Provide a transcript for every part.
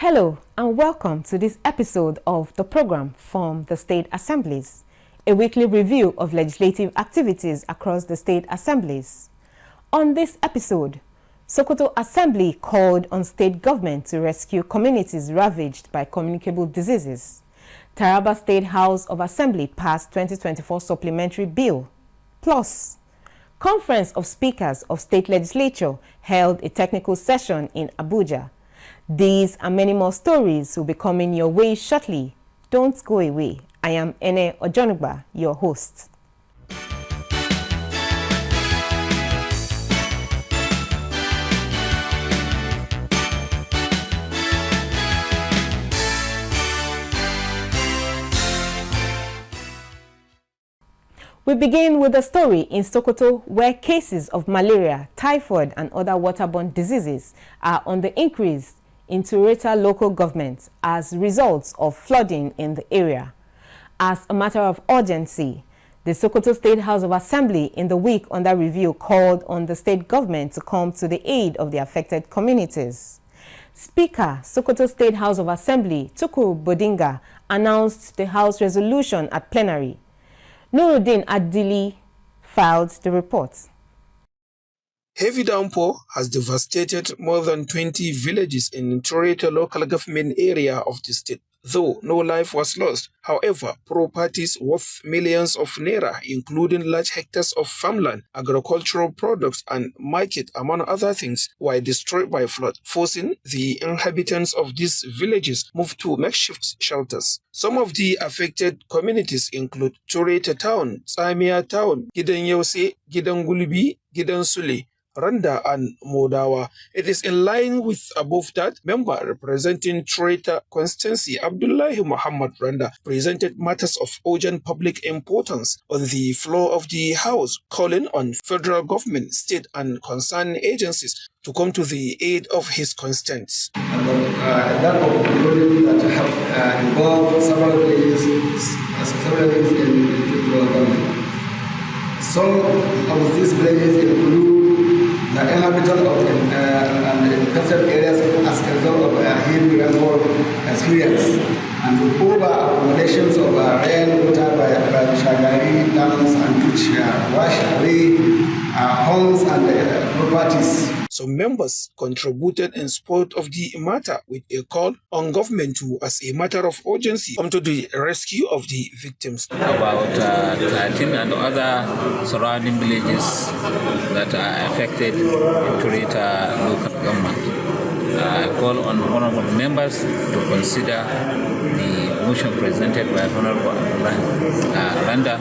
Hello and welcome to this episode of the program from the State Assemblies, a weekly review of legislative activities across the State Assemblies. On this episode, Sokoto Assembly called on state government to rescue communities ravaged by communicable diseases. Taraba State House of Assembly passed 2024 supplementary bill. Plus, Conference of Speakers of State Legislature held a technical session in Abuja. These and many more stories will be coming your way shortly. Don't go away. I am NTA Ojonugba, your host. We begin with a story in Sokoto where cases of malaria, typhoid and other waterborne diseases are on the increase in Tureta local government as results of flooding in the area. As a matter of urgency, the Sokoto State House of Assembly in the week under review called on the state government to come to the aid of the affected communities. Speaker, Sokoto State House of Assembly, Tukur Bodinga, announced the House resolution at plenary. Nuruddin Adili filed the report. Heavy downpour has devastated more than 20 villages in Tureta local government area of the state. Though no life was lost, however, properties worth millions of naira, including large hectares of farmland, agricultural products, and market, among other things, were destroyed by flood, forcing the inhabitants of these villages move to makeshift shelters. Some of the affected communities include Tureta Town, Tsamia Town, Gidan Yause, Gidan Gulbi, Gidan Sule, Randa and Modawa. It is in line with above that, member representing Tureta constituency Abdullahi Muhammad Randa presented matters of urgent public importance on the floor of the House, calling on federal government, state and concerned agencies to come to the aid of his constituents. That of that have involved several villages in the government. Some of these villages include the inhabitants of and infested areas as a result of heavy rainfall experience and the over-accumulations of rainwater by Shagari dams and which wash away homes and properties. Some members contributed in support of the matter with a call on government to, as a matter of urgency, come to the rescue of the victims. About 13 and other surrounding villages that are affected in Tureta local government. I call on honorable members to consider the motion presented by Honorable Randa,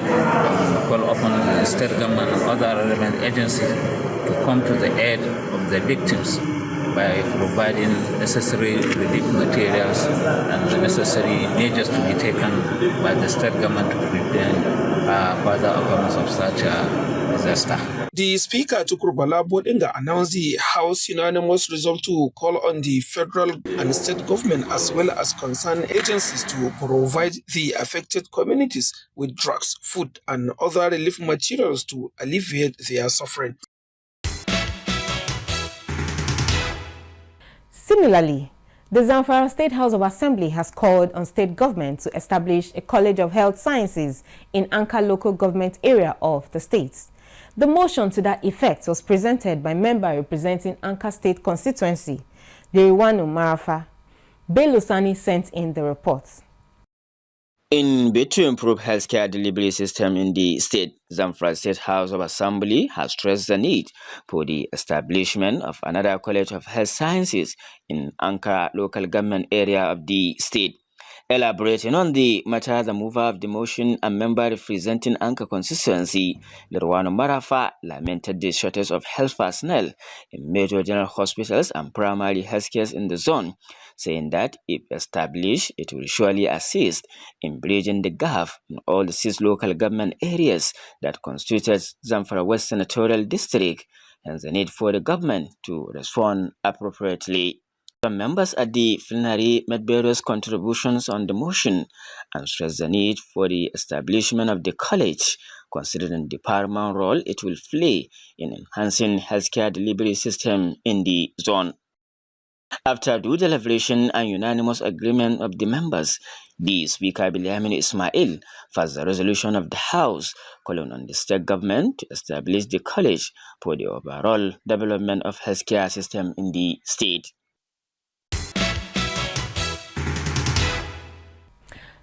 call upon the state government and other relevant agencies to come to the aid of the victims by providing necessary relief materials and the necessary measures to be taken by the state government to prevent further occurrence of such a disaster. The Speaker, Tukur Bodinga, announced the House unanimous resolve to call on the federal and state government as well as concerned agencies to provide the affected communities with drugs, food and other relief materials to alleviate their suffering. Similarly, the Zamfara State House of Assembly has called on state government to establish a College of Health Sciences in Anka local government area of the state. The motion to that effect was presented by member representing Anka State constituency, Deriwanu Marafa. Belusani sent in the report. In bid to improve healthcare delivery system in the state, Zamfara State House of Assembly has stressed the need for the establishment of another College of Health Sciences in Ankara local government area of the state. Elaborating on the matter, the mover of the motion and member representing Anka constituency, Lerwano Marafa, lamented the shortage of health personnel in major general hospitals and primary healthcare in the zone, saying that if established, it will surely assist in bridging the gap in all the 6 local government areas that constituted Zamfara West Senatorial District, and the need for the government to respond appropriately. Some members at the plenary made various contributions on the motion and stressed the need for the establishment of the college, considering the paramount role it will play in enhancing healthcare delivery system in the zone. After due deliberation and unanimous agreement of the members, the Speaker Biliamin Ismail passed the resolution of the House calling on the state government to establish the college for the overall development of healthcare system in the state.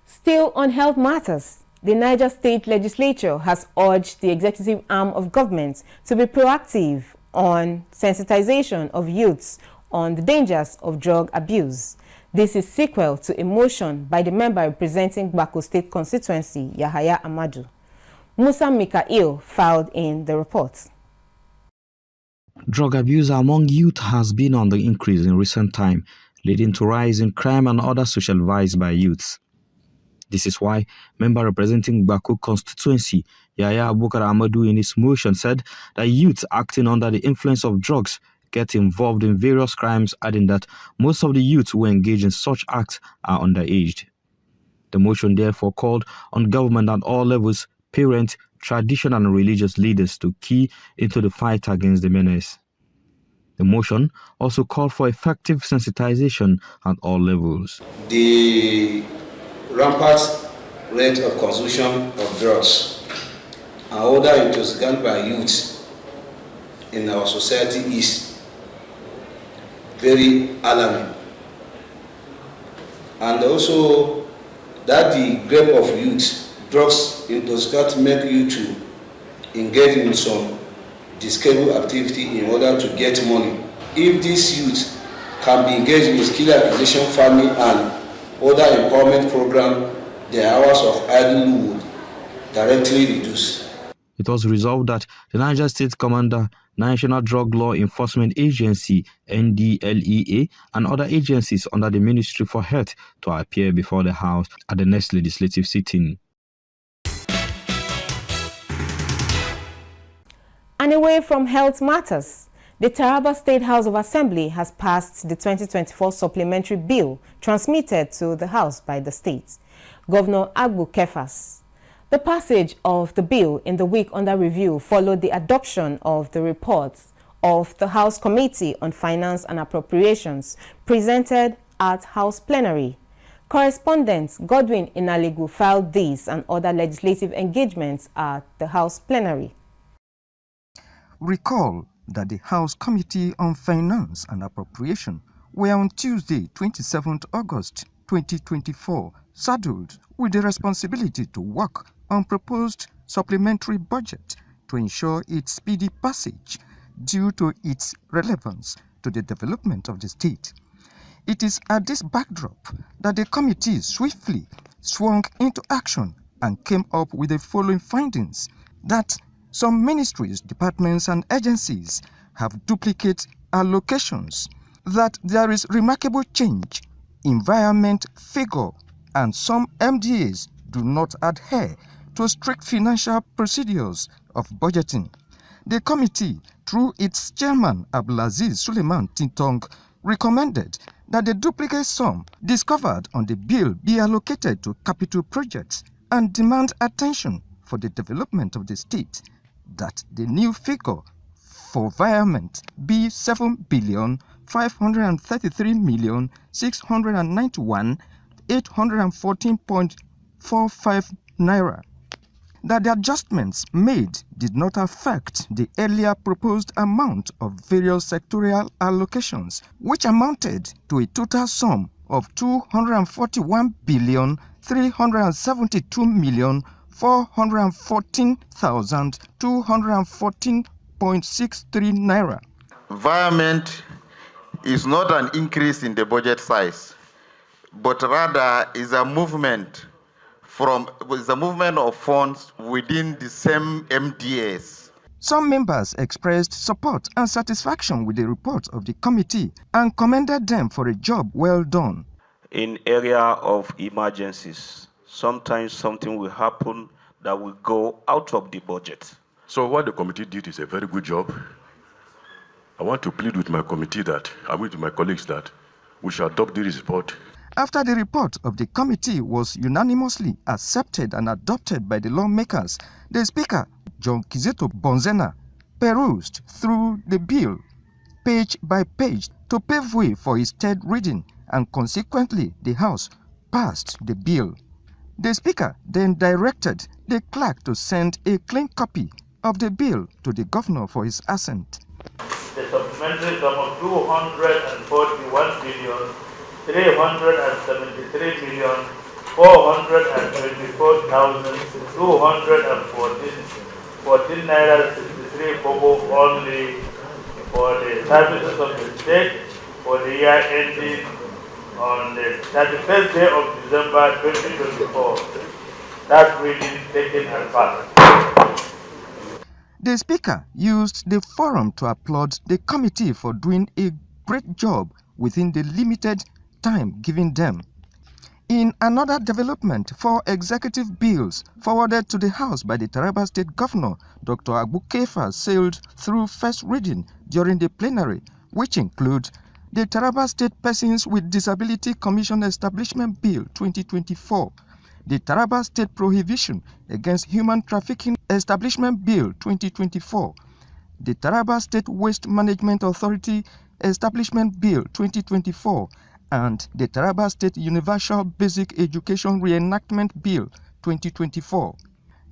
Still on health matters, the Niger State Legislature has urged the executive arm of government to be proactive on sensitization of youths on the dangers of drug abuse. This is sequel to a motion by the member representing Bako State constituency, Yahaya Amadu. Musa Mikael filed in the report. Drug abuse among youth has been on the increase in recent time, leading to rise in crime and other social vices by youths. This is why member representing Bako constituency, Yahaya Abubakar Amadu, in his motion said that youths acting under the influence of drugs get involved in various crimes, adding that most of the youths who engage in such acts are underage. The motion therefore called on government at all levels, parents, traditional and religious leaders to key into the fight against the menace. The motion also called for effective sensitization at all levels. The rampant rate of consumption of drugs and other intoxicants by youth in our society is very alarming. And also that the grave of youth, drugs, intoxicants make you to engage in some distasteful activity in order to get money. If these youth can be engaged in skill acquisition, farming, and other empowerment program, the hours of idle would directly reduce. It was resolved that the Niger State Commander, National Drug Law Enforcement Agency, NDLEA, and other agencies under the Ministry for Health to appear before the House at the next legislative sitting. And away from health matters, the Taraba State House of Assembly has passed the 2024 supplementary bill transmitted to the House by the state. Governor Agbu Kefas. The passage of the bill in the week under review followed the adoption of the reports of the House Committee on Finance and Appropriations presented at House plenary. Correspondent Godwin Inaligu filed these and other legislative engagements at the House plenary. Recall that the House Committee on Finance and Appropriation were on Tuesday, 27th August 2024, saddled with the responsibility to work on proposed supplementary budget to ensure its speedy passage due to its relevance to the development of the state. It is at this backdrop that the committee swiftly swung into action and came up with the following findings: that some ministries, departments, and agencies have duplicate allocations, that there is remarkable change in environment figure, and some MDAs do not adhere to strict financial procedures of budgeting. The committee, through its chairman Abdulaziz Suleiman Tintong, recommended that the duplicate sum discovered on the bill be allocated to capital projects and demand attention for the development of the state, that the new figure for environment be 7,533,691,814.45 naira. That the adjustments made did not affect the earlier proposed amount of various sectorial allocations, which amounted to a total sum of 241,372,414,214.63 naira. Environment is not an increase in the budget size, but rather is a movement of funds within the same MDAs. Some members expressed support and satisfaction with the report of the committee and commended them for a job well done. In area of emergencies, sometimes something will happen that will go out of the budget. So what the committee did is a very good job. I want to plead with my committee with my colleagues that we shall adopt this report. After the report of the committee was unanimously accepted and adopted by the lawmakers, the Speaker, John Kizeto Bonzena, perused through the bill page by page to pave way for its third reading, and consequently the House passed the bill. The Speaker then directed the clerk to send a clean copy of the bill to the governor for his assent. The supplementary sum of 241,424,224,214 naira 63 kobo only for the services of the state for the year ending on the 31st day of December 2024. That reading taken and passed. The Speaker used the forum to applaud the committee for doing a great job within the limited time given them. In another development, 4 executive bills forwarded to the House by the Taraba State Governor, Dr. Abukefa, sailed through first reading during the plenary, which include the Taraba State Persons with Disability Commission Establishment Bill 2024, the Taraba State Prohibition Against Human Trafficking Establishment Bill 2024, the Taraba State Waste Management Authority Establishment Bill 2024, and the Taraba State Universal Basic Education Reenactment Bill 2024.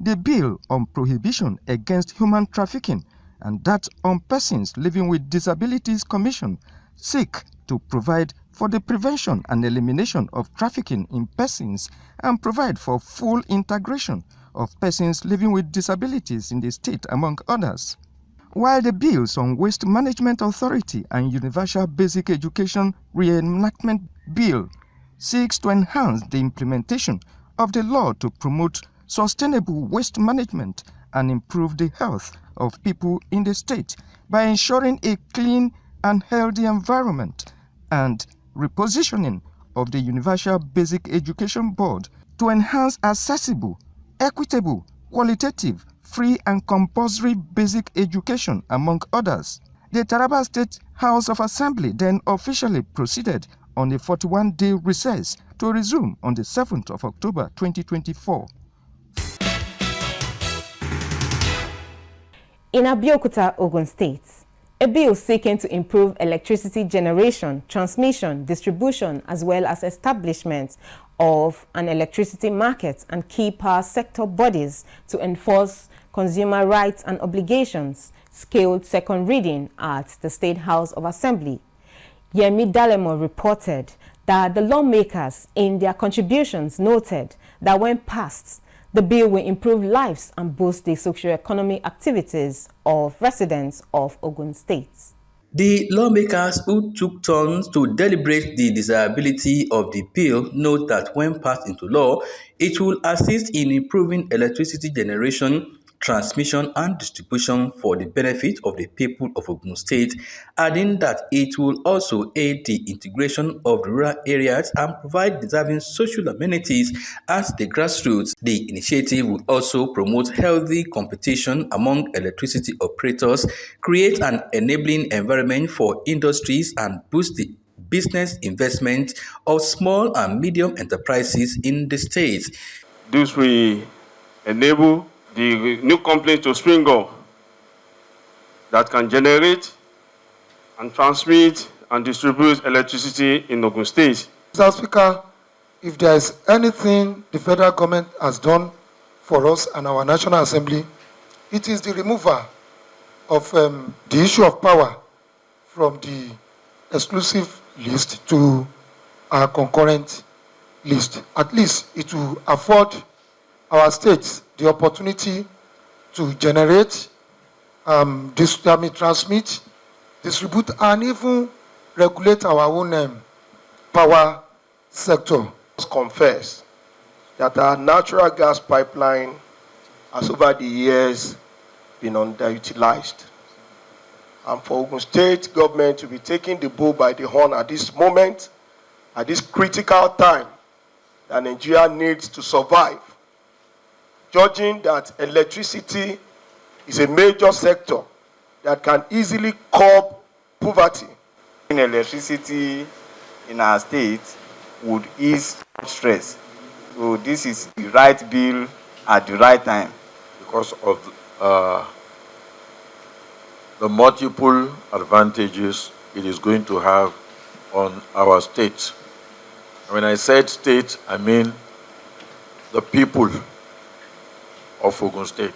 The Bill on Prohibition Against Human Trafficking and that on Persons Living with Disabilities Commission seek to provide for the prevention and elimination of trafficking in persons and provide for full integration of persons living with disabilities in the state, among others. While the bills on Waste Management Authority and Universal Basic Education Reenactment Bill seeks to enhance the implementation of the law to promote sustainable waste management and improve the health of people in the state by ensuring a clean and healthy environment, and repositioning of the Universal Basic Education Board to enhance accessible, equitable, qualitative, free and compulsory basic education, among others. The Taraba State House of Assembly then officially proceeded on a 41-day recess to resume on the 7th of October 2024. In Abuja, Ogun State, a bill seeking to improve electricity generation, transmission, distribution, as well as establishment of an electricity market and key power sector bodies to enforce consumer rights and obligations, scaled second reading at the State House of Assembly. Yemi Dalemo reported that the lawmakers in their contributions noted that when passed, the bill will improve lives and boost the socio-economic activities of residents of Ogun State. The lawmakers who took turns to deliberate the desirability of the bill note that when passed into law, it will assist in improving electricity generation, transmission and distribution for the benefit of the people of Ogun State, adding that it will also aid the integration of the rural areas and provide deserving social amenities at the grassroots. The initiative will also promote healthy competition among electricity operators, create an enabling environment for industries, and boost the business investment of small and medium enterprises in the state. This will enable the new companies to spring up that can generate and transmit and distribute electricity in Ogun State. Mr. Speaker, if there is anything the federal government has done for us and our National Assembly, it is the removal of the issue of power from the exclusive list to our concurrent list. At least it will afford our states the opportunity to generate, transmit, distribute, and even regulate our own power sector. Confess that our natural gas pipeline has over the years been underutilized. And for Ogun State government to be taking the bull by the horn at this moment, at this critical time that Nigeria needs to survive, judging that electricity is a major sector that can easily curb poverty. Electricity in our state would ease stress. So this is the right bill at the right time. Because of the multiple advantages it is going to have on our state. When I said state, I mean the people of Ogun State.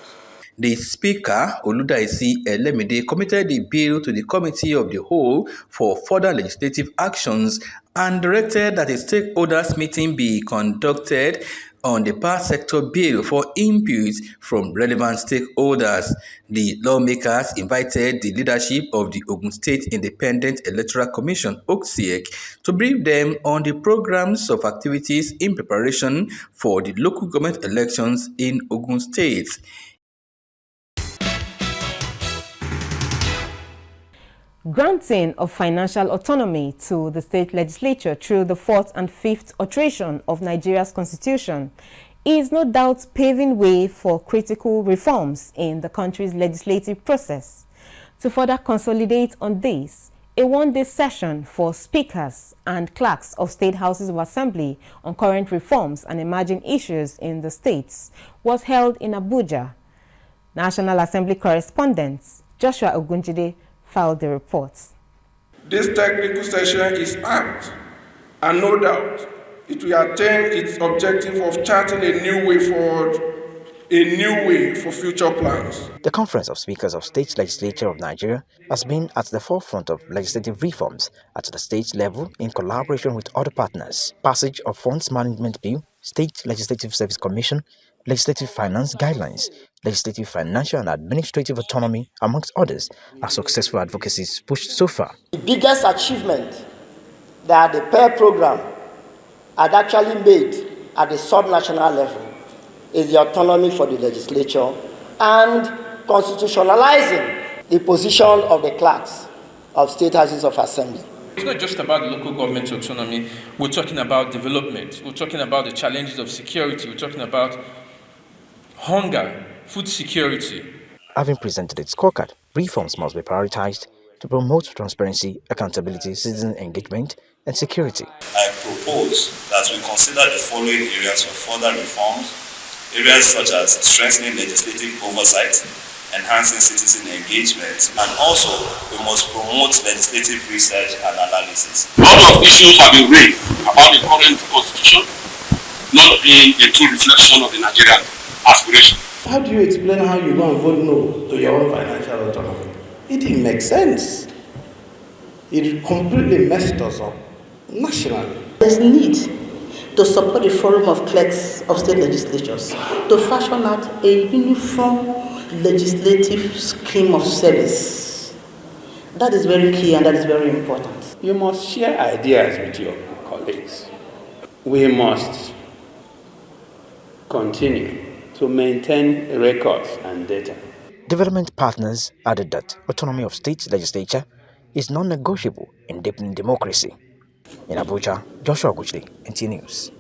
The Speaker, Oludaisi Elemide, committed the bill to the Committee of the Whole for further legislative actions and directed that a stakeholders meeting be conducted on the power sector bill for input from relevant stakeholders. The lawmakers invited the leadership of the Ogun State Independent Electoral Commission, (OCSEC), to brief them on the programs of activities in preparation for the local government elections in Ogun State. Granting of financial autonomy to the state legislature through the 4th and 5th alteration of Nigeria's constitution is no doubt paving way for critical reforms in the country's legislative process. To further consolidate on this, a one-day session for speakers and clerks of state houses of assembly on current reforms and emerging issues in the states was held in Abuja. National Assembly correspondent Joshua Ogunjide filed the reports. This technical session is apt, and no doubt it will attain its objective of charting a new way forward, a new way for future plans. The Conference of Speakers of State Legislature of Nigeria has been at the forefront of legislative reforms at the state level in collaboration with other partners. Passage of Funds Management Bill, State Legislative Service Commission, Legislative Finance Guidelines, Legislative Financial and Administrative Autonomy, amongst others, are successful advocacies pushed so far. The biggest achievement that the PAIR program had actually made at the sub-national level is the autonomy for the legislature and constitutionalizing the position of the clerks of state houses of assembly. It's not just about local government autonomy. We're talking about development. We're talking about the challenges of security. We're talking about hunger, food security. Having presented its scorecard, reforms must be prioritized to promote transparency, accountability, citizen engagement, and security. I propose that we consider the following areas for further reforms, areas such as strengthening legislative oversight, enhancing citizen engagement, and also we must promote legislative research and analysis. A lot of issues have been raised about the current constitution not being a true reflection of the Nigerian aspiration. How do you explain how you go and vote no to your own financial autonomy? It didn't make sense. It completely messed us up nationally. There's need to support the forum of clerks of state legislatures to fashion out a uniform legislative scheme of service. That is very key and that is very important. You must share ideas with your colleagues. We must continue to maintain records and data. Development partners added that autonomy of state legislature is non-negotiable in deepening democracy. In Abuja, Joshua Ogunjide, NTA News.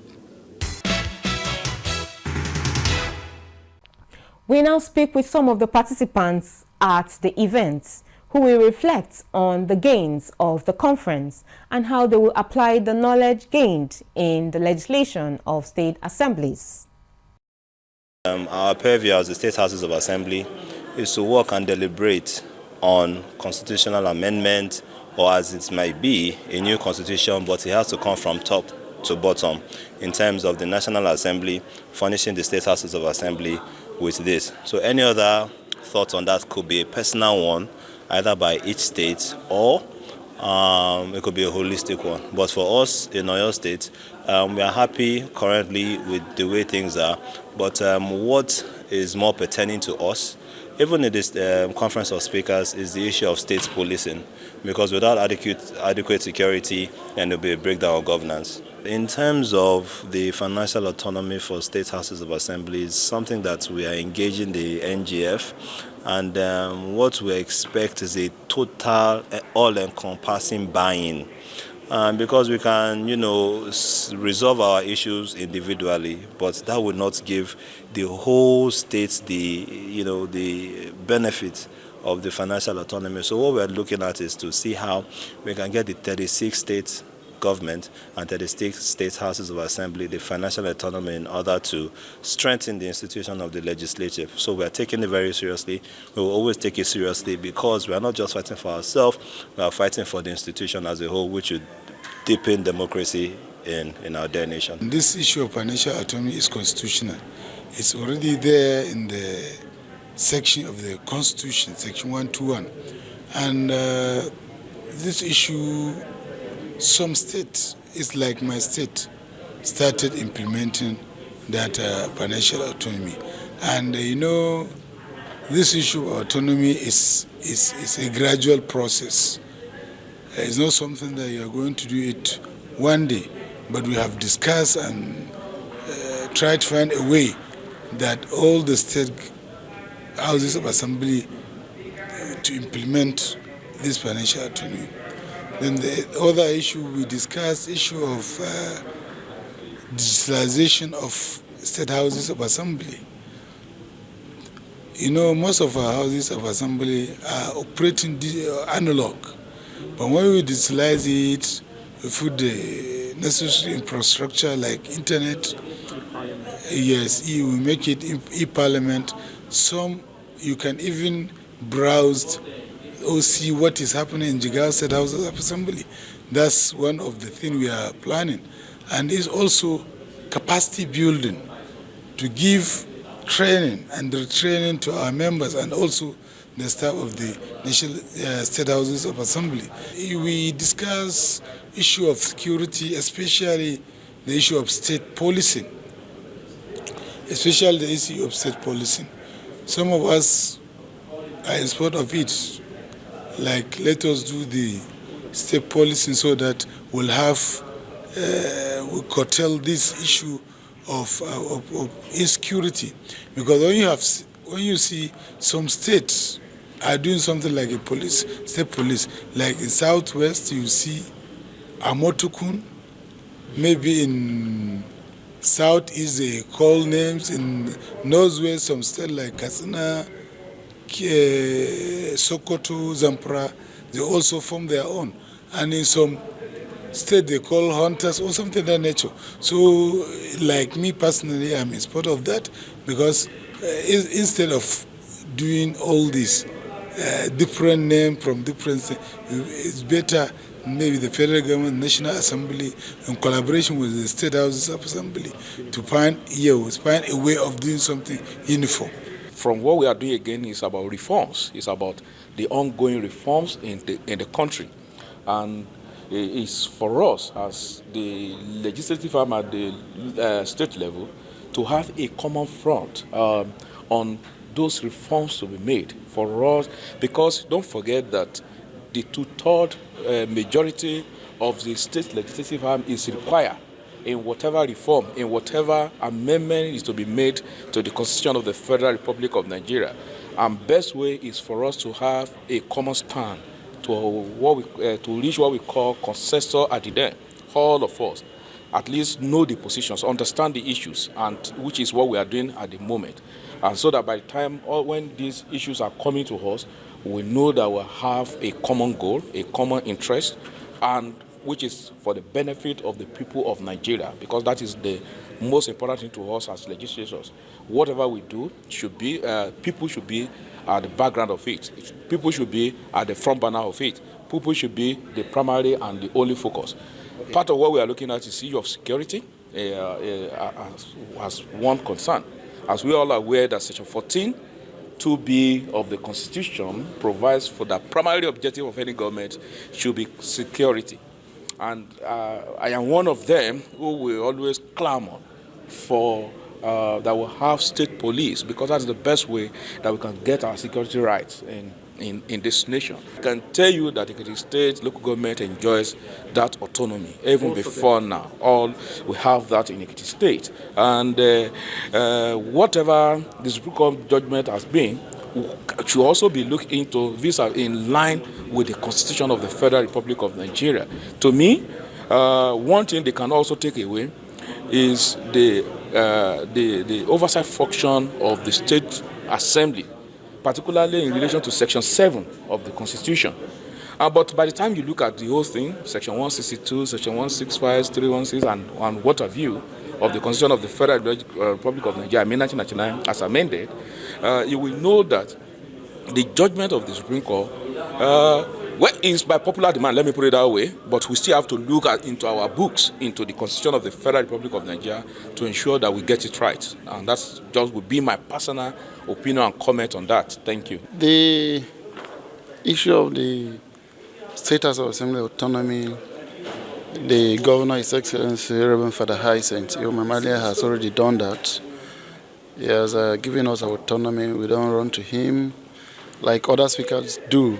We now speak with some of the participants at the event who will reflect on the gains of the conference and how they will apply the knowledge gained in the legislation of state assemblies. Our purview as the state houses of assembly is to work and deliberate on constitutional amendment, or as it might be, a new constitution, but it has to come from top to bottom in terms of the National Assembly furnishing the state houses of assembly with this. So any other thoughts on that could be a personal one, either by each state, or it could be a holistic one. But for us in Oyo State, we are happy currently with the way things are. But what is more pertaining to us, even in this conference of speakers, is the issue of state policing. Because without adequate security, then there will be a breakdown of governance. In terms of the financial autonomy for state houses of assembly, is something that we are engaging the NGF, and what we expect is a total, all-encompassing buy-in. Because we can, resolve our issues individually, but that would not give the whole state the benefit of the financial autonomy. So what we're looking at is to see how we can get the 36 states government and to the state houses of assembly the financial autonomy in order to strengthen the institution of the legislative. So we are taking it very seriously. We will always take it seriously because we are not just fighting for ourselves, we are fighting for the institution as a whole, which would deepen democracy in our dear nation. This issue of financial autonomy is constitutional. It's already there in the section of the Constitution, section 121. And this issue, some states, it's like my state, started implementing that financial autonomy. And this issue of autonomy is a gradual process. It's not something that you are going to do it one day, but we have discussed and tried to find a way that all the state houses of assembly to implement this financial autonomy. Then the other issue we discussed, issue of digitalization of state houses of assembly. Most of our houses of assembly are operating analog, but when we digitalize it, we put the necessary infrastructure like internet. Yes, we make it e-parliament. Some you can even browse or see what is happening in Jigawa State Houses of Assembly. That's one of the things we are planning. And it's also capacity building to give training and retraining to our members and also the staff of the National State Houses of Assembly. We discuss issue of security, especially the issue of state policing. Especially the issue of state policing. Some of us are in support of it. Like, let us do the state policing so that we'll have, we'll curtail this issue of insecurity. Because when you see some states are doing something like a state police, like in Southwest, you see Amotukun, maybe in Southeast they call names, in Northwest some states like Katsina, Sokoto, Zamfara, they also form their own. And in some state they call hunters or something of that nature. So, like me personally, I'm in support of that because instead of doing all this different name from different states, it's better maybe the federal government, National Assembly, in collaboration with the state houses of assembly, to find a way of doing something uniform. From what we are doing again is about reforms. It's about the ongoing reforms in the country. And it's for us as the legislative arm at the state level to have a common front on those reforms to be made for us, because don't forget that the two-thirds majority of the state legislative arm is required in whatever reform, in whatever amendment is to be made to the Constitution of the Federal Republic of Nigeria. And best way is for us to have a common stand to reach what we call consensus at the end. All of us at least know the positions, understand the issues, and which is what we are doing at the moment. And so that by the time when these issues are coming to us, we know that we'll have a common goal, a common interest, and which is for the benefit of the people of Nigeria, because that is the most important thing to us as legislators. Whatever we do should be, people should be at the background of it. People should be at the front burner of it. People should be the primary and the only focus. Okay. Part of what we are looking at is the issue of security as one concern. As we all are aware that Section 14, 2B of the Constitution provides for the primary objective of any government should be security. And I am one of them who will always clamor for that will have state police, because that's the best way that we can get our security rights in this nation. I can tell you that the state local government enjoys that autonomy even before now. All we have that in Ekiti State, and whatever the Supreme Court judgment has been should also be looked into. These are in line with the Constitution of the Federal Republic of Nigeria. To me, one thing they can also take away is the oversight function of the State Assembly, particularly in relation to Section 7 of the Constitution. But by the time you look at the whole thing, Section 162, Section 165, 316, and what have you, of the Constitution of the Federal Republic of Nigeria, 1999, as amended, you will know that the judgment of the Supreme Court, well, is by popular demand, let me put it that way, but we still have to look into our books, into the Constitution of the Federal Republic of Nigeria, to ensure that we get it right. And that's just would be my personal opinion and comment on that. Thank you. The issue of the State House of Assembly autonomy, the Governor, His Excellency, Reverend Father Hyacinth Mamalia has already done that. He has given us autonomy. We don't run to him like other speakers do.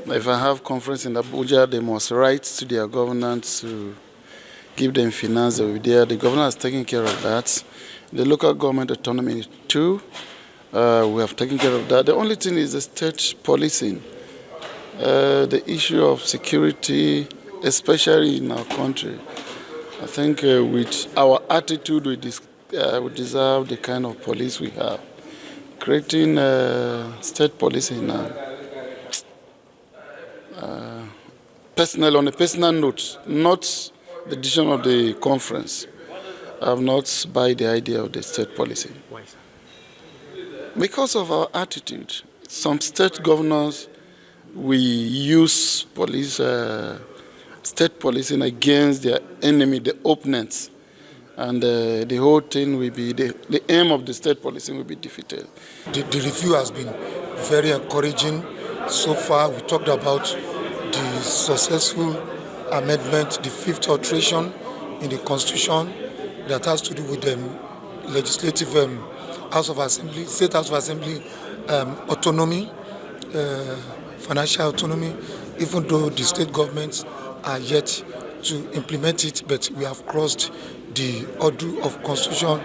If I have conference in Abuja, they must write to their governors to give them finance. They will be there. The governor has taken care of that. The local government autonomy too, we have taken care of that. The only thing is the state policing. The issue of security, especially in our country. I think with our attitude, we deserve the kind of police we have. Creating state policing now. On a personal note, not the decision of the conference, I have not buy the idea of the state policy. Why, sir? Because of our attitude. Some state governors, we use police, state policing against their enemy, the opponents. And the whole thing will be, the aim of the state policing will be defeated. The review has been very encouraging. So far, we talked about the successful amendment, the fifth alteration in the Constitution that has to do with the legislative House of Assembly, State House of Assembly autonomy, financial autonomy, even though the state governments are yet to implement it, but we have crossed the order of Constitution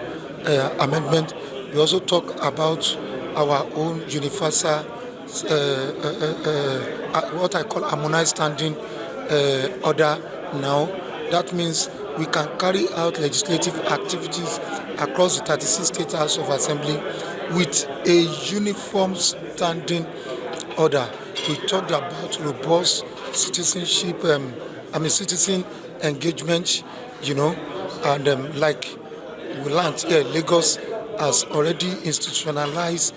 amendment. We also talk about our own universal what I call harmonized standing order now. That means we can carry out legislative activities across the 36 State House of Assembly with a uniform standing order. We talked about robust citizenship, citizen engagement, and like we learned here, Lagos has already institutionalized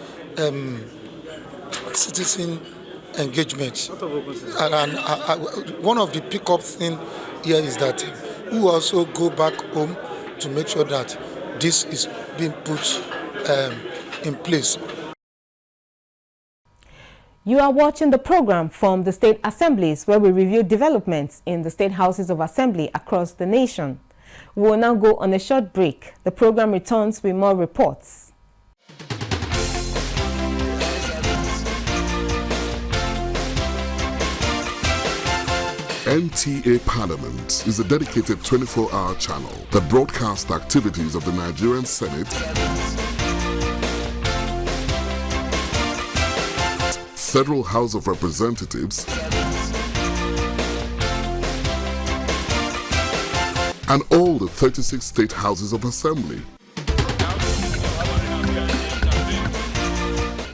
citizen engagement. And one of the pick-up thing here is that we also go back home to make sure that this is being put in place. You are watching the program from the State Assemblies, where we review developments in the State Houses of Assembly across the nation. We will now go on a short break. The program returns with more reports. NTA Parliament is a dedicated 24-hour channel that broadcasts the activities of the Nigerian Senate, Federal House of Representatives, and all the 36 state houses of assembly.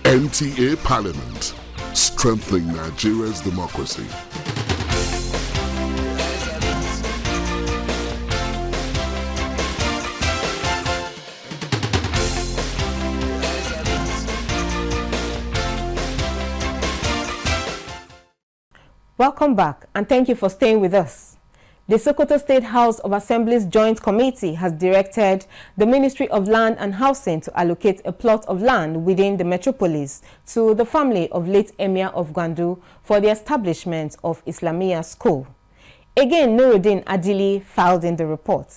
NTA Parliament, strengthening Nigeria's democracy. Welcome back, and thank you for staying with us. The Sokoto State House of Assembly's Joint Committee has directed the Ministry of Land and Housing to allocate a plot of land within the metropolis to the family of late Emir of Gwandu for the establishment of Islamia School. Again, Nuruddin Adili filed in the report.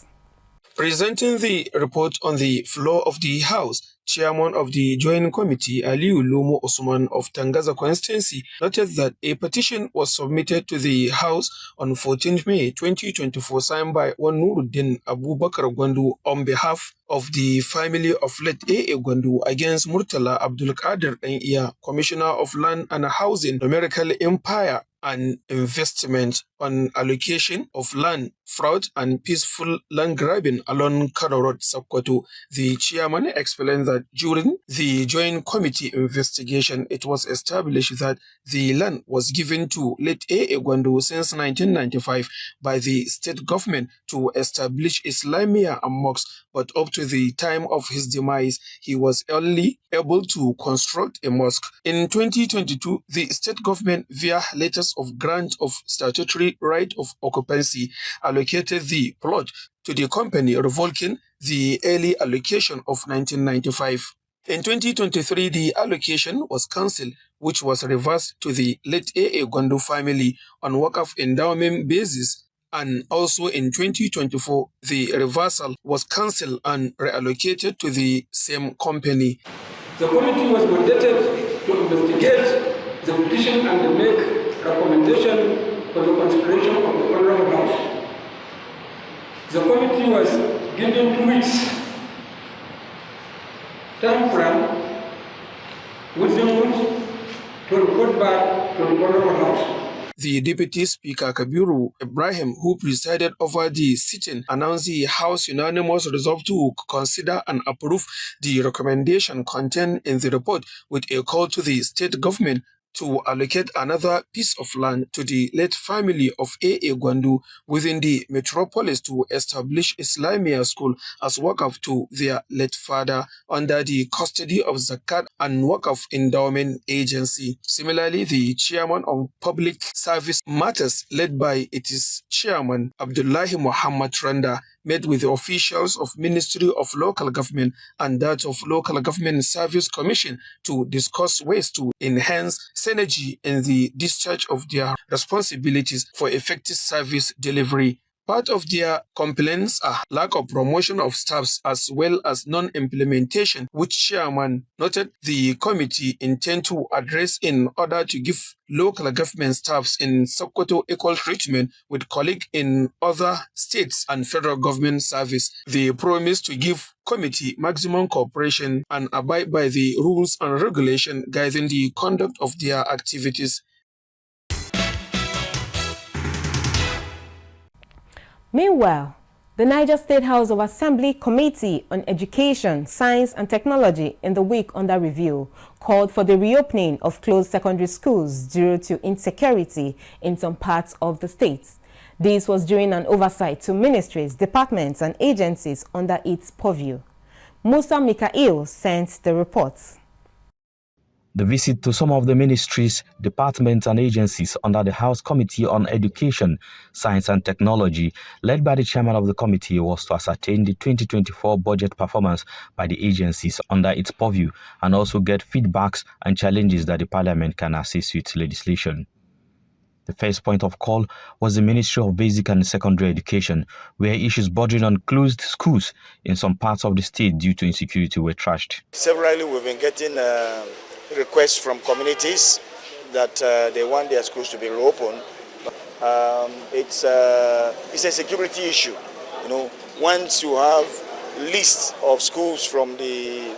Presenting the report on the floor of the House, Chairman of the Joint Committee, Aliu Lumo Osman of Tangaza constituency, noted that a petition was submitted to the House on 14 May 2024, signed by Nuruddin Abubakar Gwandu on behalf of the family of late A.A. Gwandu against Murtala Abdul Qadir Iya, Commissioner of Land and Housing, Numerical Empire, and investment on allocation of land, fraud, and peaceful land grabbing along Kano Road, Sokoto. The chairman explained that during the Joint Committee investigation, it was established that the land was given to late A. Egwando since 1995 by the state government to establish Islamia and mosques, but up to the time of his demise, he was only able to construct a mosque. In 2022, the state government, via letters of grant of statutory right of occupancy, allocated the plot to the company, revoking the early allocation of 1995. In 2023, the allocation was cancelled, which was reversed to the late A.A. Gondo family on Waqf endowment basis. And also in 2024, the reversal was cancelled and reallocated to the same company. The committee was mandated to investigate the petition and to make recommendation for the consideration of the Honorable House. The committee was given 2 weeks time frame within which to report back to the Honorable House. The Deputy Speaker Kabiru Ibrahim, who presided over the sitting, announced the House unanimous resolve to consider and approve the recommendation contained in the report, with a call to the state government to allocate another piece of land to the late family of A.A. Gwandu within the metropolis to establish Islamia school as Waqf to their late father under the custody of Zakat and Waqf Endowment Agency. Similarly, the chairman of Public Service Matters, led by its chairman Abdullahi Muhammad Randa, met with the officials of Ministry of Local Government and that of Local Government Service Commission to discuss ways to enhance synergy in the discharge of their responsibilities for effective service delivery. Part of their complaints are lack of promotion of staffs as well as non-implementation, which chairman noted the committee intend to address in order to give local government staffs in Sokoto equal treatment with colleagues in other states and federal government service. They promised to give committee maximum cooperation and abide by the rules and regulation guiding the conduct of their activities. Meanwhile, the Niger State House of Assembly Committee on Education, Science and Technology in the week under review called for the reopening of closed secondary schools due to insecurity in some parts of the state. This was during an oversight to ministries, departments and agencies under its purview. Musa Mikael sent the reports. The visit to some of the ministries, departments and agencies under the House Committee on Education, Science and Technology, led by the chairman of the committee, was to ascertain the 2024 budget performance by the agencies under its purview and also get feedbacks and challenges that the parliament can assist with legislation. The first point of call was the Ministry of Basic and Secondary Education, where issues bordering on closed schools in some parts of the state due to insecurity were trashed. Severally, we've been getting requests from communities that they want their schools to be reopened. It's a security issue. You know, once you have lists of schools from the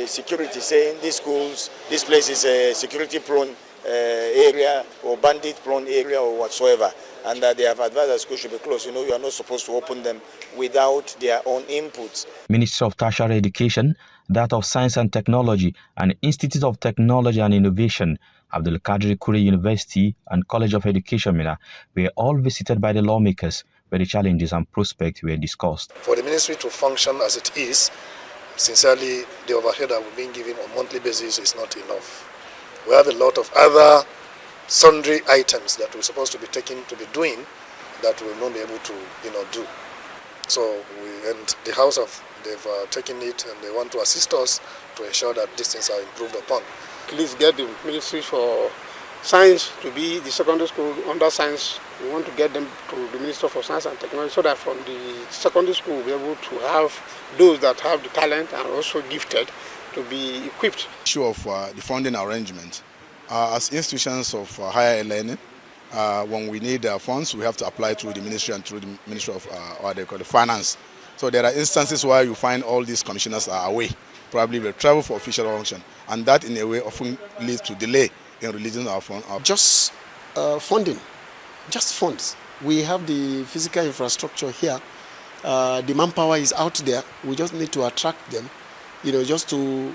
security saying these schools, this place is a security-prone area or bandit-prone area or whatsoever, and that they have advised that schools should be closed. You know, you are not supposed to open them without their own inputs. Ministry of Tertiary Education, that of Science and Technology, and Institute of Technology and Innovation, Abdul Qadir Kure University, and College of Education, Mina, were all visited by the lawmakers, where the challenges and prospects were discussed. For the ministry to function as it is, sincerely, the overhead that we're being given on a monthly basis is not enough. We have a lot of other sundry items that we're supposed to be doing that we'll not be able to, do. So the House they've taken it and they want to assist us to ensure that these things are improved upon. Please get the Ministry for Science to be the secondary school under Science. We want to get them to the Minister for Science and Technology so that from the secondary school we'll be able to have those that have the talent and also gifted to be equipped. Issue of the funding arrangement. As institutions of higher learning, when we need funds, we have to apply through the ministry and through the Ministry of what they call the finance. So there are instances where you find all these commissioners are away, probably will travel for official function, and that in a way often leads to delay in releasing our funds. Just funding, just funds. We have the physical infrastructure here. The manpower is out there. We just need to attract them, just to,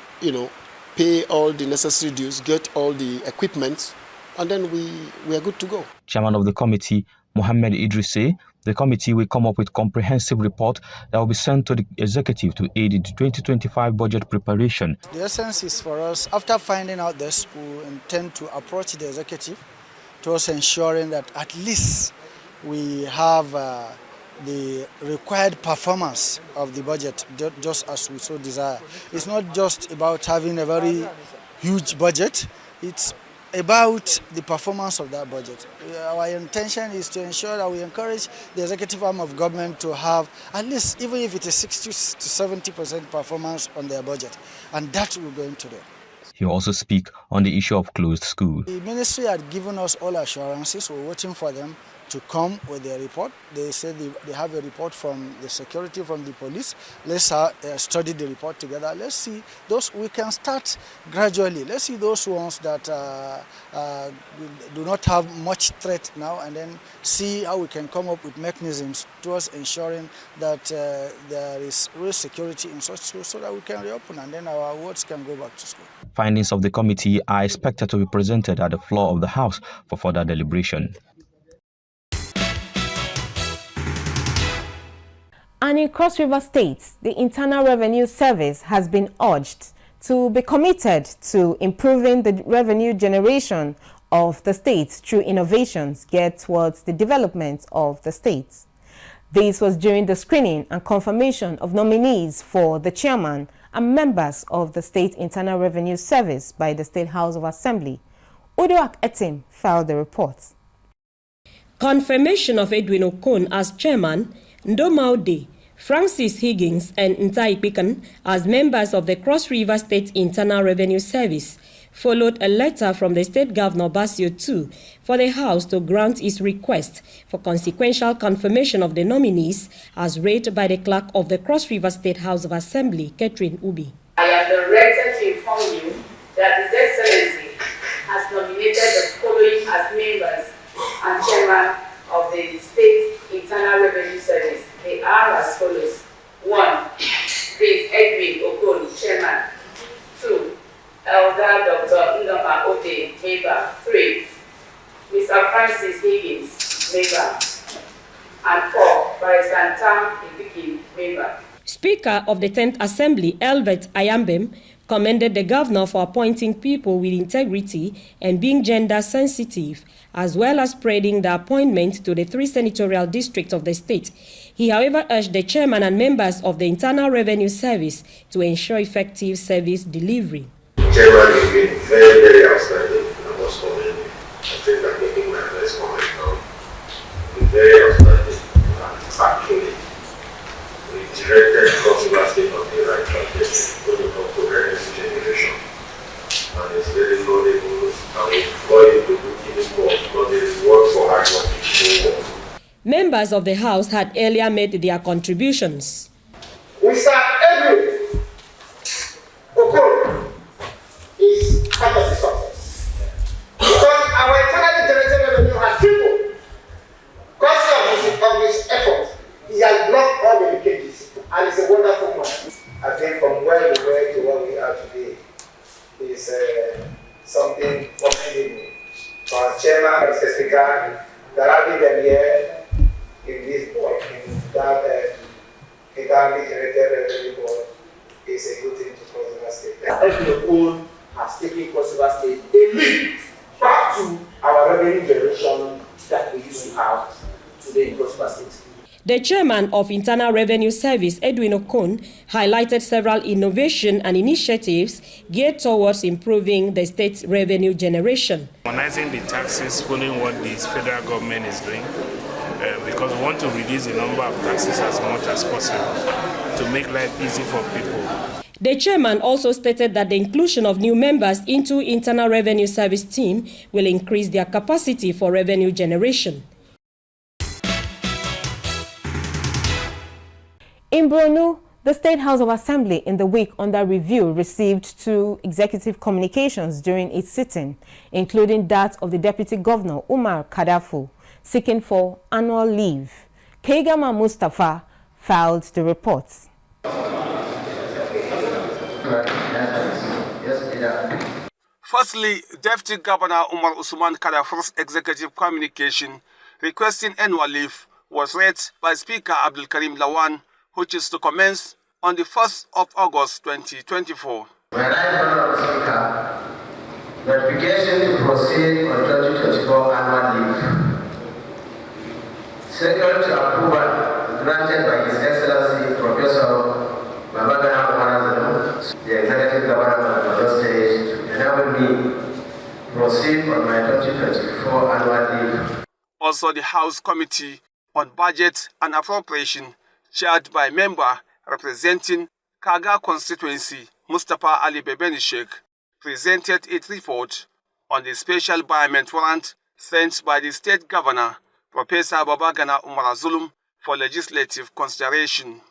pay all the necessary dues, get all the equipment, and then we are good to go. Chairman of the committee, Mohammed Idris, say the committee will come up with a comprehensive report that will be sent to the executive to aid in the 2025 budget preparation. The essence is for us, after finding out this, we intend to approach the executive towards ensuring that at least we have the required performance of the budget, just as we so desire. It's not just about having a very huge budget, it's about the performance of that budget. Our intention is to ensure that we encourage the executive arm of government to have at least, even if it is 60 to 70% performance on their budget, and that's what we're going to do. He also speak on the issue of closed school. The ministry had given us all assurances. We're waiting for them to come with their report. They said they have a report from the security, from the police. Let's study the report together. Let's see those. We can start gradually. Let's see those ones that do not have much threat now, and then see how we can come up with mechanisms towards ensuring that there is real security in such schools, so that we can reopen and then our wards can go back to school. Findings of the committee are expected to be presented at the floor of the House for further deliberation. And in Cross River State, the Internal Revenue Service has been urged to be committed to improving the revenue generation of the state through innovations geared towards the development of the state. This was during the screening and confirmation of nominees for the chairman and members of the State Internal Revenue Service by the State House of Assembly. Udoak Etim filed the report. Confirmation of Edwin Okon as chairman, Ndomaude, Francis Higgins and Ntai Pikan as members of the Cross River State Internal Revenue Service followed a letter from the State Governor Basio II for the House to grant its request for consequential confirmation of the nominees as read by the clerk of the Cross River State House of Assembly, Catherine Ubi. I am directed to inform you that His Excellency has nominated the following as members and chairman of the State Internal Revenue Service. They are as follows. 1. Prince Edwin Okon, chairman. 2. Elder Dr. Ndoma Ode, member. 3. Mr. Francis Higgins, member. And 4. Barrister Tam Ibiki, member. Speaker of the 10th Assembly, Elvet Ayambem, commended the governor for appointing people with integrity and being gender sensitive, as well as spreading the appointment to the 3 senatorial districts of the state. He, however, urged the chairman and members of the Internal Revenue Service to ensure effective service delivery. The chairman has been very, very outstanding. I must commend him. I think I'm making my first comment now. Very outstanding. Actually, we directed Cross River State on the right trajectory when it comes to revenue generation. And it's very laudable. And we employ you to do even more because there is work for hard work is no work. Members of the House had earlier made their contributions. Mr. Edwin Okon is part of the success. Because our internally generated revenue has tripled. Because of his effort, he has blocked all the leakages, and it's a wonderful man. I think from where we were to where we are today is something commendable. So as chairman, Mr. Speaker, that having them here in this board, in that internally generated revenue board, is a good thing to Cross River State. Edwin Okon has taken Cross River State a leap back to our revenue generation that we used to have today in Cross River State. The chairman of Internal Revenue Service, Edwin Okon, highlighted several innovation and initiatives geared towards improving the state's revenue generation. Harmonizing the taxes following what the federal government is doing, because we want to reduce the number of taxes as much as possible to make life easy for people. The chairman also stated that the inclusion of new members into Internal Revenue Service team will increase their capacity for revenue generation. In Borno, The State House of Assembly in the week under review received 2 executive communications during its sitting, including that of the Deputy Governor Umar Kadafu, seeking for annual leave. Keigama Mustafa filed the report. Firstly, Deputy Governor Umar Usman Kadafu's executive communication requesting annual leave was read by Speaker Abdul Karim Lawan, which is to commence on the 1st of August 2024. My right honorable Speaker, notification to proceed on 2024 annual leave. Second to approval granted by His Excellency Professor Babagana Umar, the Executive Governor of the State, to enable me proceed on my 2024 annual leave. Also, the House Committee on Budget and Appropriation, chaired by member representing Kaga constituency Mustapha Ali Bebeni Sheikh, presented its report on the special buyment warrant sent by the State Governor, Professor Babagana Umar Zulum, for legislative consideration.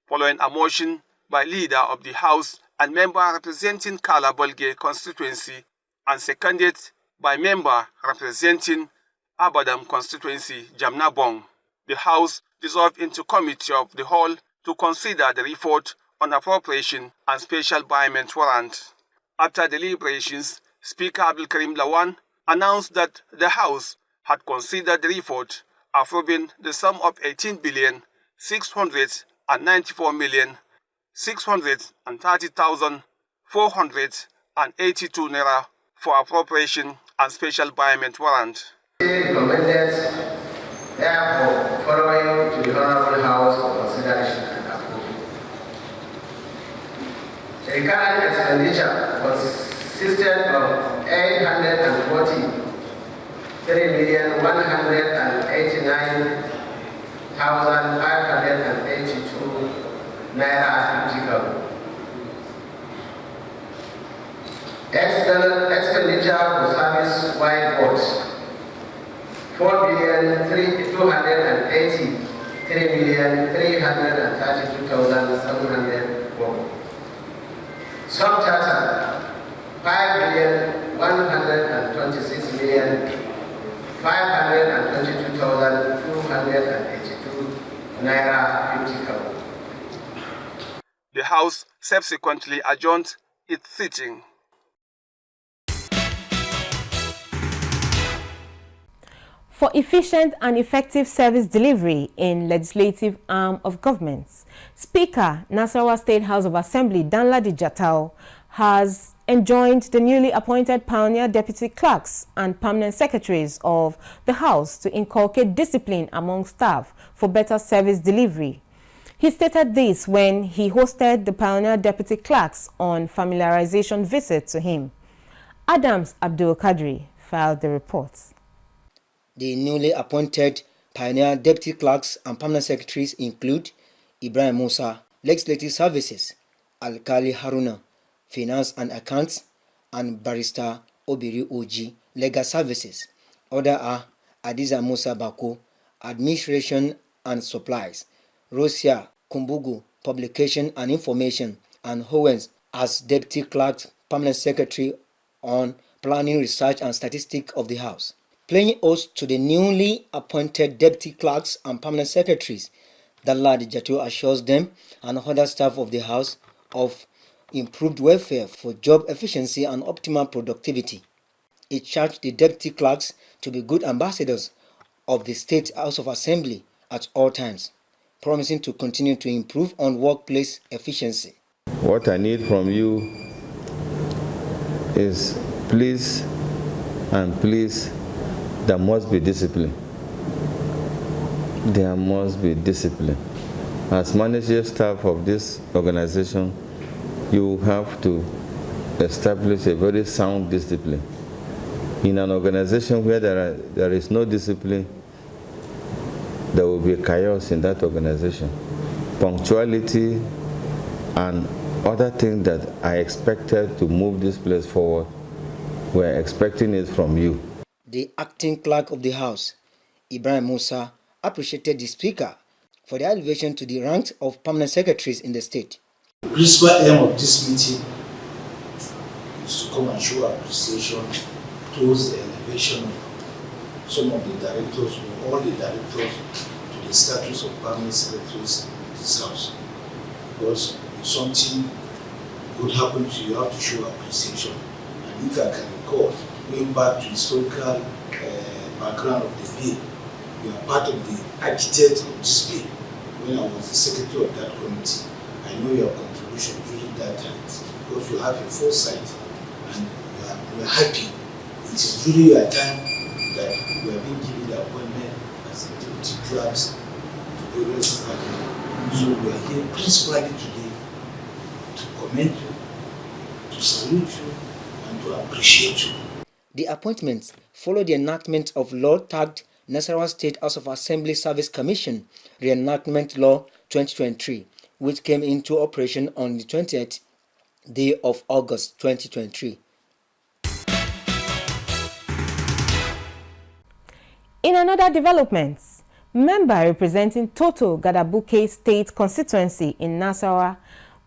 Following a motion by leader of the House and member representing Kala Bolge constituency, and seconded by member representing Abadam constituency Jamna Bong, the House dissolved into Committee of the Whole to consider the report on appropriation and special buyment warrant. After deliberations, Speaker Abdul Karim Lawan announced that the House had considered the report, approving the sum of 18,694,630,482 naira for appropriation and special buyment warrant. Recommended, therefore, following to the Honorable House for consideration and approval. The current expenditure consisted of 843,189,582 naira 50 kobo. External expenditure for service-wide boards, 4,383,332,700 kobo. Subtotal 5,126,522,282 naira 50 kobo. The House subsequently adjourned its sitting. For efficient and effective service delivery in legislative arm of governments, Speaker Nasarawa State House of Assembly Danladi Jatau has enjoined the newly appointed pioneer deputy clerks and permanent secretaries of the House to inculcate discipline among staff for better service delivery. He stated this when he hosted the pioneer deputy clerks on familiarization visit to him. Adams Abdul Kadri filed the report. The newly appointed pioneer deputy clerks and permanent secretaries include Ibrahim Musa, Legislative Services, Alkali Haruna, Finance and Accounts, and Barrister Obiri Oji, Legal Services. Others are Adiza Musa Bako, Administration and Supplies, Rosia Kumbugu, Publication and Information, and Howens as Deputy Clerk, Permanent Secretary on Planning, Research and Statistics of the House. Playing host to the newly appointed deputy clerks and permanent secretaries, Danladi Jatau assures them and other staff of the House of improved welfare for job efficiency and optimal productivity. He charged the deputy clerks to be good ambassadors of the State House of Assembly at all times, promising to continue to improve on workplace efficiency. What I need from you is please and please, there must be discipline. There must be discipline. As manager staff of this organization, you have to establish a very sound discipline. In an organization where there is no discipline, there will be chaos in that organization. Punctuality and other things that I expected to move this place forward, we're expecting it from you. The acting clerk of the House, Ibrahim Musa, appreciated the Speaker for their elevation to the ranks of permanent secretaries in the state. The principal aim of this meeting is to come and show appreciation towards the elevation of some of the directors, or all the directors, to the status of permanent secretaries in this house. Because if something could happen to you, you have to show appreciation. And if I can recall, going back to historical background of the bill, you are part of the architect of this bill. When I was the secretary of that committee, I know your contribution during that time, because you have a foresight and we are happy. It is really your time that we have been given the appointment as deputy clerks to various academies. So we are here principally today to commend you, to salute you, and to appreciate you. The appointments follow the enactment of law tagged Nasarawa State House of Assembly Service Commission Reenactment Law 2023, which came into operation on the 20th day of August 2023. In another development, member representing Toto Gadabuke State Constituency in Nasarawa,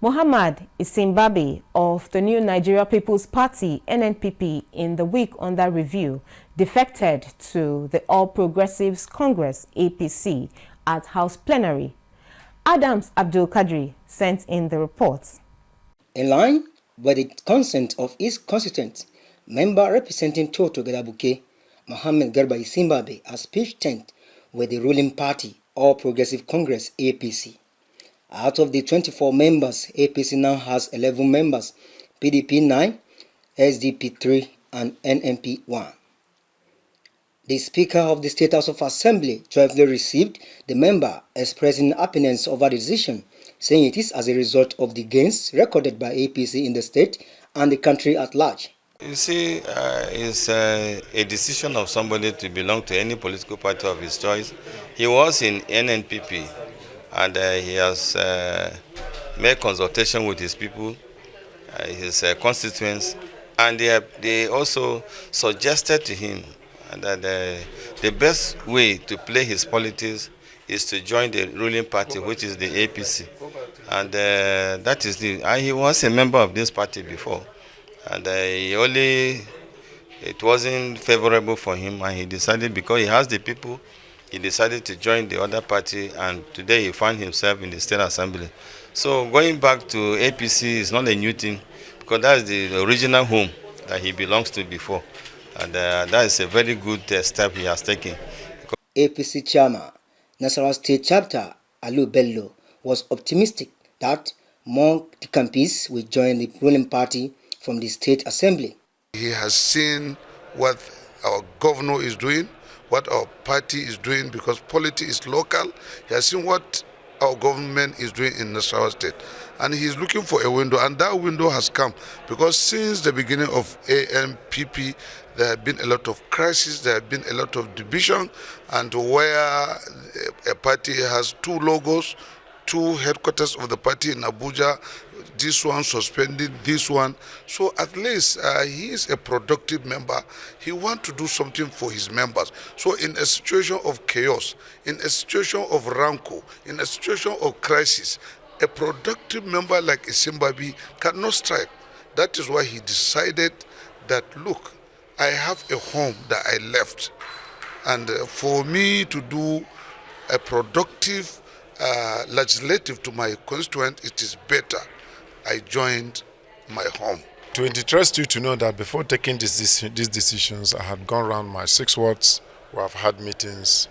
Muhammad Isimbabe of the New Nigeria People's Party (NNPP) in the week under review defected to the All Progressives Congress (APC) at House Plenary. Adams Abdul Kadri sent in the report. In line with the consent of his constituents, member representing Toto Gadabuke, Mohammed Garba Isimbabe, has pitched tent with the ruling party All Progressive Congress (APC). Out of the 24 members, APC now has 11 members, PDP 9, SDP 3, and NNP 1. The Speaker of the State House of Assembly joyfully received the member, expressing happiness over the decision, saying it is as a result of the gains recorded by APC in the state and the country at large. You see, it's a decision of somebody to belong to any political party of his choice. He was in NNPP, and he has made consultation with his people, his constituents, and they also suggested to him that the best way to play his politics is to join the ruling party, which is the APC. And that is he was a member of this party before, and it wasn't favorable for him, and he decided, because he has the people, he decided to join the other party, and today he found himself in the State Assembly. So going back to APC is not a new thing, because that's the original home that he belongs to before. And that is a very good step he has taken. APC chairman, Nasarawa State Chapter, Alu Bello, was optimistic that more Dikampis will join the ruling party from the State Assembly. He has seen what our governor is doing, what our party is doing, because politics is local. He has seen what our government is doing in Nasarawa State, and he is looking for a window, and that window has come, because since the beginning of ANPP, there have been a lot of crises, there have been a lot of division, and where a party has two logos, two headquarters of the party in Abuja, this one suspended, this one. So at least he is a productive member. He wants to do something for his members. So in a situation of chaos, in a situation of rancor, in a situation of crisis, a productive member like Isimbabi cannot strive. That is why he decided that, look, I have a home that I left. And for me to do a productive legislative to my constituent, it is better I joined my home. To interest you to know that before taking these decisions, I had gone around my 6 wards, we have had meetings,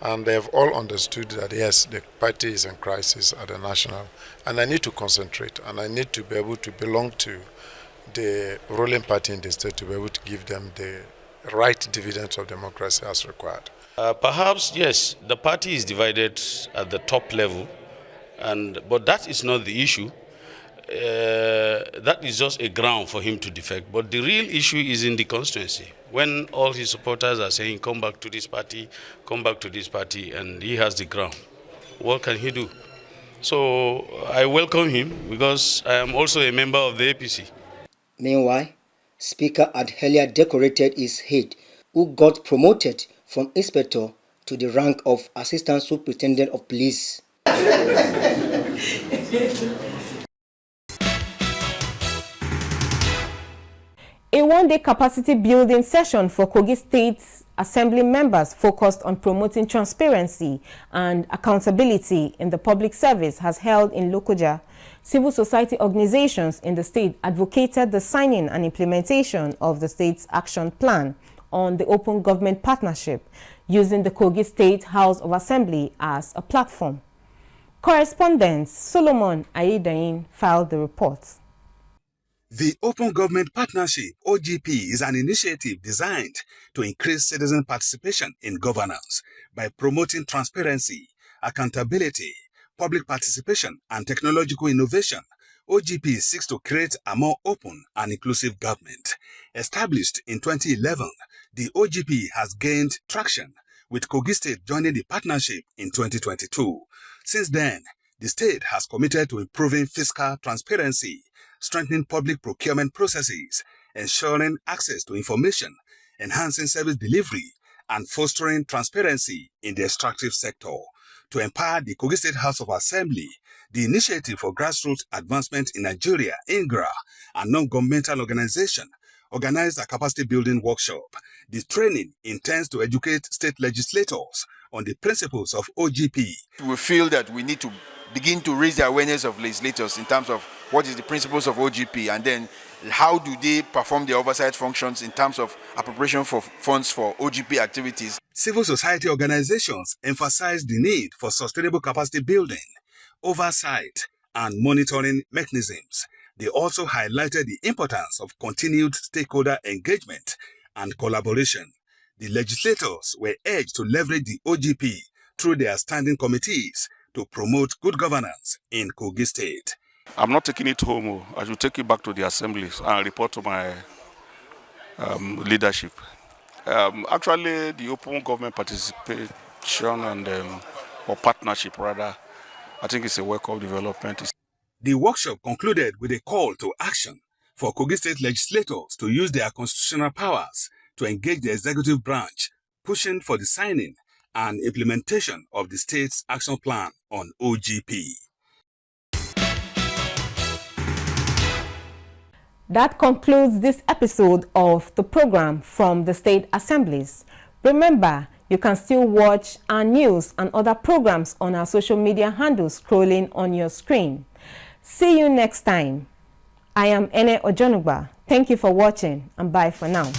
and they have all understood that yes, the party is in crisis at the national, and I need to concentrate, and I need to be able to belong to the ruling party in the state to be able to give them the right dividends of democracy as required. Perhaps, yes, the party is divided at the top level, but that is not the issue. That is just a ground for him to defect. But the real issue is in the constituency. When all his supporters are saying, come back to this party, and he has the ground, what can he do? So I welcome him, because I am also a member of the APC. Meanwhile, Speaker had earlier decorated his head, who got promoted from inspector to the rank of Assistant Superintendent of Police. A one-day capacity building session for Kogi State's Assembly members focused on promoting transparency and accountability in the public service has held in Lokoja. Civil society organizations in the state advocated the signing and implementation of the state's action plan on the open government partnership, using the Kogi State House of Assembly as a platform. Correspondent Solomon Aidain filed the report. The Open Government Partnership, OGP, is an initiative designed to increase citizen participation in governance by promoting transparency, accountability, public participation, and technological innovation. OGP seeks to create a more open and inclusive government. Established in 2011, the OGP has gained traction, with Kogi State joining the partnership in 2022. Since then, the state has committed to improving fiscal transparency, strengthening public procurement processes, ensuring access to information, enhancing service delivery, and fostering transparency in the extractive sector. To empower the Kogi State House of Assembly, the Initiative for Grassroots Advancement in Nigeria, INGRA, a non-governmental organization, organized a capacity building workshop. The training intends to educate state legislators on the principles of OGP. We feel that we need to begin to raise the awareness of legislators in terms of what is the principles of OGP, and then how do they perform their oversight functions in terms of appropriation for funds for OGP activities. Civil society organizations emphasize the need for sustainable capacity building, oversight, and monitoring mechanisms. They also highlighted the importance of continued stakeholder engagement and collaboration. The legislators were urged to leverage the OGP through their standing committees to promote good governance in Kogi State. I'm not taking it home. I should take it back to the assemblies and report to my leadership. Actually, the open government participation and or partnership, rather, I think it's a welcome development. The workshop concluded with a call to action for Kogi State legislators to use their constitutional powers to engage the executive branch, pushing for the signing and implementation of the state's action plan on OGP. That concludes this episode of the program from the State Assemblies. Remember, you can still watch our news and other programs on our social media handles scrolling on your screen. See you next time. I am Ene Ojonugba. Thank you for watching and bye for now.